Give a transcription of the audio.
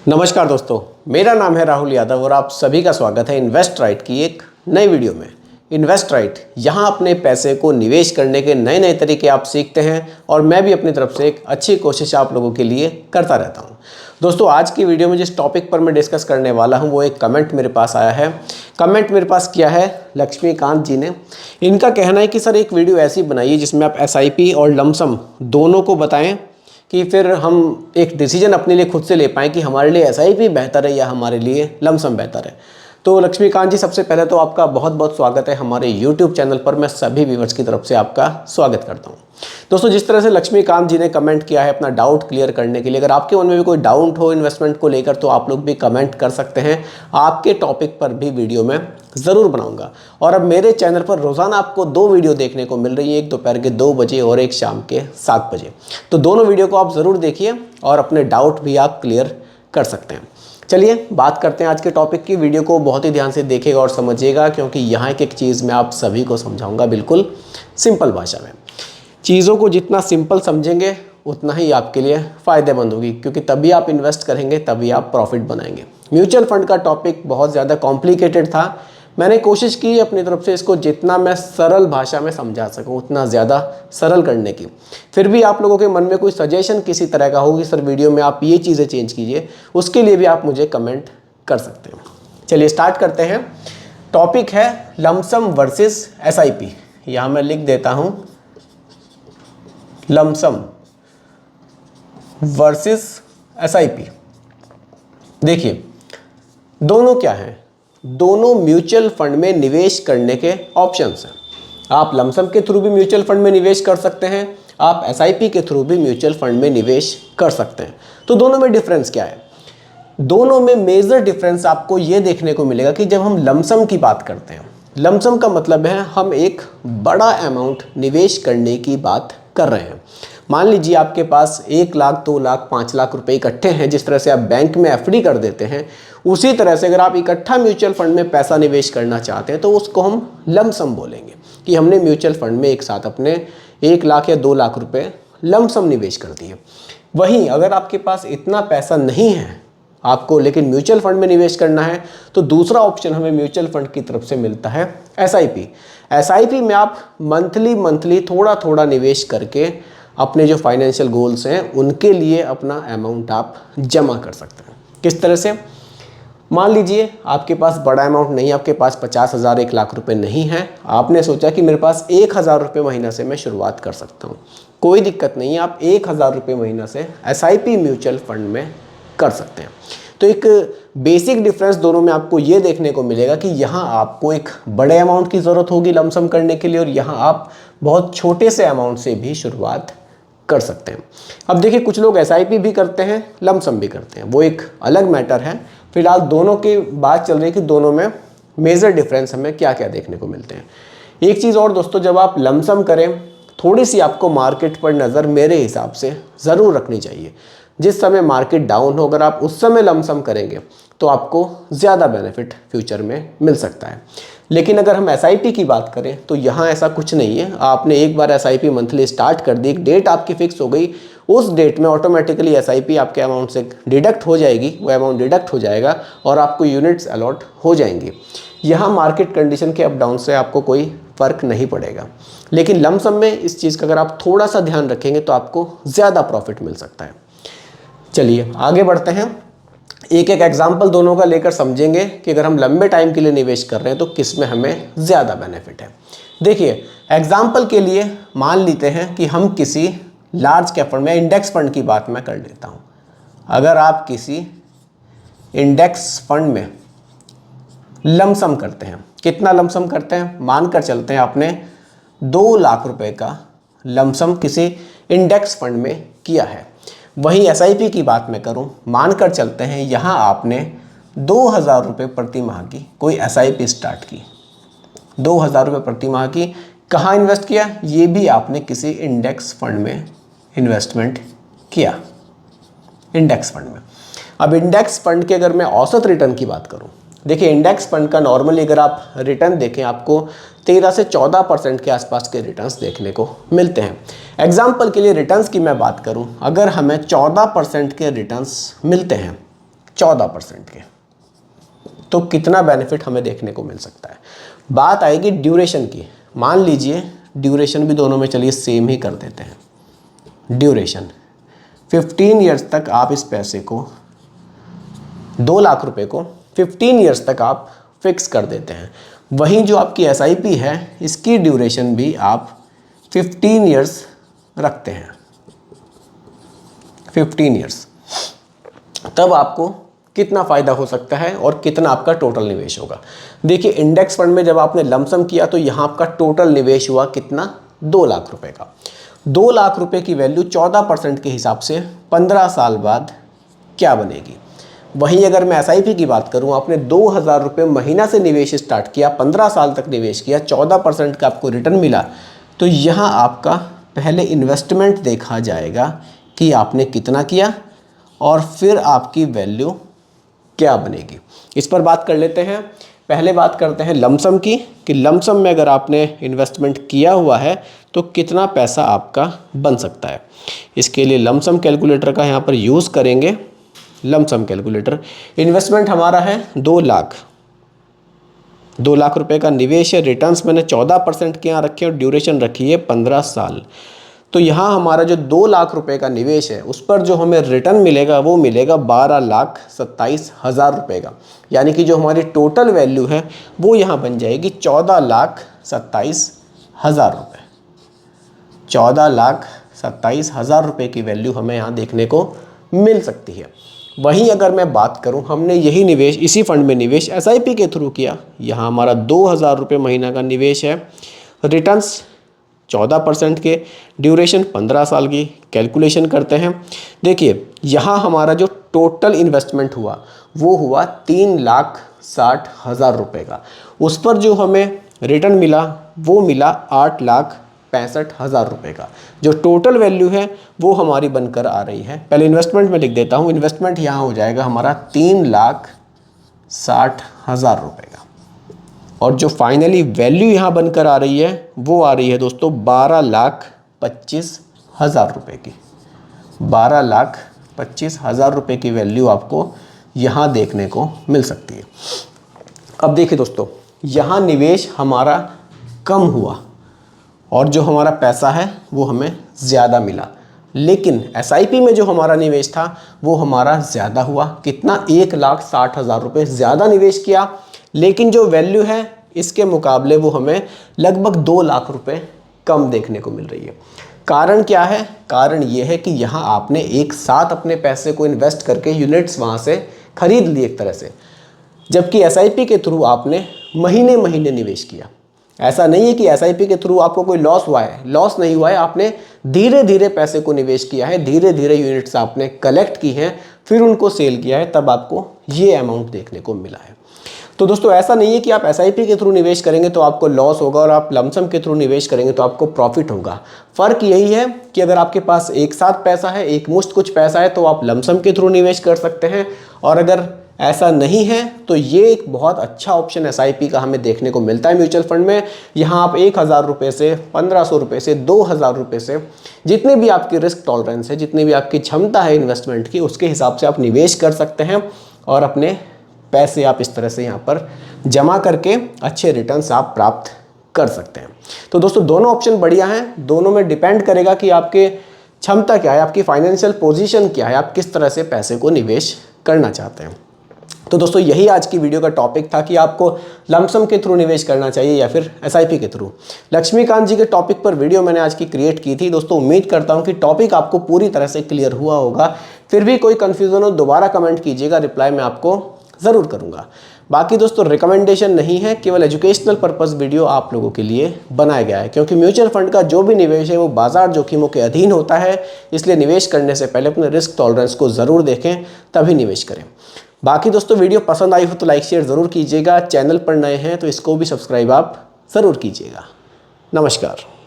नमस्कार दोस्तों, मेरा नाम है राहुल यादव और आप सभी का स्वागत है इन्वेस्ट राइट की एक नई वीडियो में। इन्वेस्ट राइट यहाँ अपने पैसे को निवेश करने के नए नए तरीके आप सीखते हैं और मैं भी अपनी तरफ से एक अच्छी कोशिश आप लोगों के लिए करता रहता हूँ। दोस्तों, आज की वीडियो में जिस टॉपिक पर मैं डिस्कस करने वाला हूँ वो एक कमेंट मेरे पास आया है। कमेंट मेरे पास किया है लक्ष्मीकांत जी ने। इनका कहना है कि सर एक वीडियो ऐसी बनाइए जिसमें आप SIP और लमसम दोनों को बताएं कि फिर हम एक डिसीजन अपने लिए खुद से ले पाएँ कि हमारे लिए SIP बेहतर है या हमारे लिए लमसम बेहतर है। तो लक्ष्मीकांत जी, सबसे पहले तो आपका बहुत बहुत स्वागत है हमारे YouTube चैनल पर। मैं सभी व्यूअर्स की तरफ से आपका स्वागत करता हूं। दोस्तों, जिस तरह से लक्ष्मीकांत जी ने कमेंट किया है अपना डाउट क्लियर करने के लिए, अगर आपके मन में भी कोई डाउट हो इन्वेस्टमेंट को लेकर तो आप लोग भी कमेंट कर सकते हैं। आपके टॉपिक पर भी वीडियो में ज़रूर बनाऊंगा। और अब मेरे चैनल पर रोज़ाना आपको 2 वीडियो देखने को मिल रही है, एक दोपहर के 2 बजे और एक शाम के 7 बजे। तो दोनों वीडियो को आप ज़रूर देखिए और अपने डाउट भी आप क्लियर कर सकते हैं। चलिए बात करते हैं आज के टॉपिक की। वीडियो को बहुत ही ध्यान से देखिएगा और समझिएगा, क्योंकि यहाँ एक चीज़ मैं आप सभी को समझाऊंगा बिल्कुल सिंपल भाषा में। चीज़ों को जितना सिंपल समझेंगे उतना ही आपके लिए फ़ायदेमंद होगी, क्योंकि तभी आप इन्वेस्ट करेंगे, तभी आप प्रॉफिट बनाएंगे। म्यूचुअल फंड का टॉपिक बहुत ज़्यादा कॉम्प्लिकेटेड था। मैंने कोशिश की अपनी तरफ से इसको जितना मैं सरल भाषा में समझा सकूं उतना ज़्यादा सरल करने की। फिर भी आप लोगों के मन में कोई सजेशन किसी तरह का हो कि सर वीडियो में आप ये चीज़ें चेंज कीजिए, उसके लिए भी आप मुझे कमेंट कर सकते हैं। चलिए स्टार्ट करते हैं। टॉपिक है लमसम वर्सेस SIP। यहाँ मैं लिख देता हूँ लमसम वर्सेस SIP। देखिए, दोनों क्या हैं? दोनों म्यूचुअल फंड में निवेश करने के ऑप्शंस हैं। आप लमसम के थ्रू भी म्यूचुअल फंड में निवेश कर सकते हैं, आप SIP के थ्रू भी म्यूचुअल फंड में निवेश कर सकते हैं। तो दोनों में डिफरेंस क्या है? दोनों में मेजर डिफरेंस आपको ये देखने को मिलेगा कि जब हम लमसम की बात करते हैं, लमसम का मतलब है हम एक बड़ा अमाउंट निवेश करने की बात कर रहे हैं। मान लीजिए आपके पास 1 लाख, 2 लाख, 5 लाख रुपए इकट्ठे हैं। जिस तरह से आप बैंक में FD कर देते हैं, उसी तरह से अगर आप इकट्ठा म्यूचुअल फंड में पैसा निवेश करना चाहते हैं तो उसको हम लमसम बोलेंगे कि हमने म्यूचुअल फंड में एक साथ अपने 1 लाख या 2 लाख रुपए लमसम निवेश कर दिए। वहीं अगर आपके पास इतना पैसा नहीं है आपको, लेकिन म्यूचुअल फंड में निवेश करना है, तो दूसरा ऑप्शन हमें म्यूचुअल फंड की तरफ से मिलता है SIP। SIP में आप मंथली थोड़ा थोड़ा निवेश करके अपने जो फाइनेंशियल गोल्स हैं उनके लिए अपना अमाउंट आप जमा कर सकते हैं। किस तरह से? मान लीजिए आपके पास बड़ा अमाउंट नहीं है, आपके पास 50,000, 1 लाख रुपए नहीं है। आपने सोचा कि मेरे पास 1,000 रुपये महीना से मैं शुरुआत कर सकता हूँ। कोई दिक्कत नहीं है, आप 1,000 रुपये महीना से SIP म्यूचुअल फंड में कर सकते हैं। तो एक बेसिक डिफरेंस दोनों में आपको ये देखने को मिलेगा कि यहाँ आपको एक बड़े अमाउंट की ज़रूरत होगी लमसम करने के लिए, और यहाँ आप बहुत छोटे से अमाउंट से भी शुरुआत कर सकते हैं। अब देखिए, कुछ लोग SIP भी करते हैं, लमसम भी करते हैं, वो एक अलग मैटर है। फिलहाल दोनों की बात चल रही है कि दोनों में मेजर डिफरेंस हमें क्या क्या देखने को मिलते हैं। एक चीज़ और दोस्तों, जब आप लमसम करें, थोड़ी सी आपको मार्केट पर नज़र मेरे हिसाब से ज़रूर रखनी चाहिए। जिस समय मार्केट डाउन हो, अगर आप उस समय लमसम करेंगे तो आपको ज़्यादा बेनिफिट फ्यूचर में मिल सकता है। लेकिन अगर हम SIP की बात करें तो यहाँ ऐसा कुछ नहीं है। आपने एक बार SIP मंथली स्टार्ट कर दी, एक डेट आपकी फिक्स हो गई, उस डेट में ऑटोमेटिकली SIP आपके अमाउंट से डिडक्ट हो जाएगी, वो अमाउंट डिडक्ट हो जाएगा और आपको यूनिट्स अलॉट हो जाएंगी। यहाँ मार्केट कंडीशन के अप डाउन से आपको कोई फ़र्क नहीं पड़ेगा। लेकिन लमसम में इस चीज़ का अगर आप थोड़ा सा ध्यान रखेंगे तो आपको ज़्यादा प्रॉफिट मिल सकता है। चलिए आगे बढ़ते हैं। एक एक एग्जाम्पल दोनों का लेकर समझेंगे कि अगर हम लंबे टाइम के लिए निवेश कर रहे हैं तो किस में हमें ज़्यादा बेनिफिट है। देखिए, एग्जाम्पल के लिए मान लेते हैं कि हम किसी लार्ज कैप फंड में, इंडेक्स फंड की बात मैं कर लेता हूँ। अगर आप किसी इंडेक्स फंड में लमसम करते हैं, कितना लमसम करते हैं? मानकर चलते हैं आपने 2 लाख रुपए का लमसम किसी इंडेक्स फंड में किया है। वहीं SIP की बात मैं करूं, मानकर चलते हैं यहाँ आपने 2,000 रुपये प्रति माह की कोई SIP स्टार्ट की। 2,000 रुपये प्रति माह की कहाँ इन्वेस्ट किया? ये भी आपने किसी इंडेक्स फंड में इन्वेस्टमेंट किया, इंडेक्स फंड में। अब इंडेक्स फंड के अगर मैं औसत रिटर्न की बात करूं, देखिए इंडेक्स फंड का नॉर्मली अगर आप रिटर्न देखें आपको 13 से 14% के आसपास के रिटर्न्स देखने को मिलते हैं। एग्जाम्पल के लिए रिटर्न्स की मैं बात करूं, अगर हमें 14% के रिटर्न्स मिलते हैं 14% के। तो कितना बेनिफिट हमें देखने को मिल सकता है। बात आएगी ड्यूरेशन की। मान लीजिए ड्यूरेशन भी दोनों में चलिए सेम ही कर देते हैं। ड्यूरेशन 15 ईयर्स तक आप इस पैसे को 2 लाख रुपए को 15 ईयर्स तक आप फिक्स कर देते हैं। वहीं जो आपकी एसआईपी है इसकी ड्यूरेशन भी आप 15 ईयर्स रखते हैं। 15 ईयर्स, तब आपको कितना फ़ायदा हो सकता है और कितना आपका टोटल निवेश होगा। देखिए इंडेक्स फंड में जब आपने लमसम किया तो यहाँ आपका टोटल निवेश हुआ कितना, 2 लाख रुपए का। 2 लाख रुपए की वैल्यू 14% के हिसाब से 15 साल बाद क्या बनेगी। वहीं अगर मैं एसआईपी की बात करूं, आपने 2000 रुपये महीना से निवेश स्टार्ट किया, 15 साल तक निवेश किया, 14% का आपको रिटर्न मिला, तो यहाँ आपका पहले इन्वेस्टमेंट देखा जाएगा कि आपने कितना किया और फिर आपकी वैल्यू क्या बनेगी। इस पर बात कर लेते हैं। पहले बात करते हैं लमसम की, कि लमसम में अगर आपने इन्वेस्टमेंट किया हुआ है तो कितना पैसा आपका बन सकता है। इसके लिए लमसम कैलकुलेटर का यहाँ पर यूज़ करेंगे। लमसम कैलकुलेटर, इन्वेस्टमेंट हमारा है 2 लाख, 2 लाख रुपए का निवेश है। रिटर्न्स मैंने 14% के यहाँ रखे और ड्यूरेशन रखी है 15 साल। तो यहाँ हमारा जो 2 लाख रुपए का निवेश है उस पर जो हमें रिटर्न मिलेगा वो मिलेगा 12,27,000 रुपये का। यानी कि जो हमारी टोटल वैल्यू है वो यहाँ बन जाएगी 14,27,000 रुपये। 14,27,000 रुपये की वैल्यू हमें यहाँ देखने को मिल सकती है। वहीं अगर मैं बात करूं, हमने यही निवेश इसी फंड में निवेश एसआईपी के थ्रू किया। यहाँ हमारा 2000 रुपये महीना का निवेश है, रिटर्न्स 14% के, ड्यूरेशन 15 साल की। कैलकुलेशन करते हैं। देखिए यहाँ हमारा जो टोटल इन्वेस्टमेंट हुआ वो हुआ 3,60,000 रुपये का। उस पर जो हमें रिटर्न मिला वो मिला 8,65,000 रुपये का। जो टोटल वैल्यू है वो हमारी बनकर आ रही है, पहले इन्वेस्टमेंट में लिख देता हूँ। इन्वेस्टमेंट यहाँ हो जाएगा हमारा 3,60,000 रुपये का। और जो फाइनली वैल्यू यहाँ बनकर आ रही है वो आ रही है दोस्तों 12,25,000 रुपये की। 12,25,000 रुपये की वैल्यू आपको यहाँ देखने को मिल सकती है। अब देखिए दोस्तों, यहाँ निवेश हमारा कम हुआ और जो हमारा पैसा है वो हमें ज़्यादा मिला, लेकिन एसआईपी में जो हमारा निवेश था वो हमारा ज़्यादा हुआ। कितना, 1,60,000 रुपये ज़्यादा निवेश किया, लेकिन जो वैल्यू है इसके मुकाबले वो हमें लगभग 2 लाख रुपए कम देखने को मिल रही है। कारण क्या है? कारण ये है कि यहाँ आपने एक साथ अपने पैसे को इन्वेस्ट करके यूनिट्स वहाँ से खरीद लिए एक तरह से, जबकि एसआईपी के थ्रू आपने महीने महीने निवेश किया। ऐसा नहीं है कि एसआईपी के थ्रू आपको कोई लॉस हुआ है, लॉस नहीं हुआ है। आपने धीरे धीरे पैसे को निवेश किया है, धीरे धीरे यूनिट्स आपने कलेक्ट की हैं, फिर उनको सेल किया है, तब आपको ये अमाउंट देखने को मिला है। तो दोस्तों ऐसा नहीं है कि आप एसआईपी के थ्रू निवेश करेंगे तो आपको लॉस होगा और आप लमसम के थ्रू निवेश करेंगे तो आपको प्रॉफिट होगा। फ़र्क यही है कि अगर आपके पास एक साथ पैसा है, एक मुश्त कुछ पैसा है, तो आप लमसम के थ्रू निवेश कर सकते हैं। और अगर ऐसा नहीं है तो ये एक बहुत अच्छा ऑप्शन एसआईपी का हमें देखने को मिलता है म्यूचुअल फंड में। यहाँ आप 1,000 रुपये से, 1,500 रुपये से, 2,000 रुपये से, जितने भी आपकी रिस्क टॉलरेंस है, जितनी भी आपकी क्षमता है इन्वेस्टमेंट की, उसके हिसाब से आप निवेश कर सकते हैं और अपने पैसे आप इस तरह से यहाँ पर जमा करके अच्छे रिटर्न्स आप प्राप्त कर सकते हैं। तो दोस्तों दोनों ऑप्शन बढ़िया हैं, दोनों में डिपेंड करेगा कि आपके क्षमता क्या है, आपकी फाइनेंशियल पोजीशन क्या है, आप किस तरह से पैसे को निवेश करना चाहते हैं। तो दोस्तों यही आज की वीडियो का टॉपिक था कि आपको लमसम के थ्रू निवेश करना चाहिए या फिर एसआईपी के थ्रू। लक्ष्मीकांत जी के टॉपिक पर वीडियो मैंने आज की क्रिएट की थी। दोस्तों उम्मीद करता हूं कि टॉपिक आपको पूरी तरह से क्लियर हुआ होगा। फिर भी कोई कन्फ्यूज़न हो दोबारा कमेंट कीजिएगा, रिप्लाई मैं आपको ज़रूर करूँगा। बाकी दोस्तों रिकमेंडेशन नहीं है, केवल एजुकेशनल पर्पस वीडियो आप लोगों के लिए बनाया गया है, क्योंकि म्यूचुअल फंड का जो भी निवेश है वो बाजार जोखिमों के अधीन होता है। इसलिए निवेश करने से पहले अपने रिस्क टॉलरेंस को ज़रूर देखें, तभी निवेश करें। बाकी दोस्तों वीडियो पसंद आई हो तो लाइक शेयर ज़रूर कीजिएगा। चैनल पर नए हैं तो इसको भी सब्सक्राइब आप ज़रूर कीजिएगा। नमस्कार।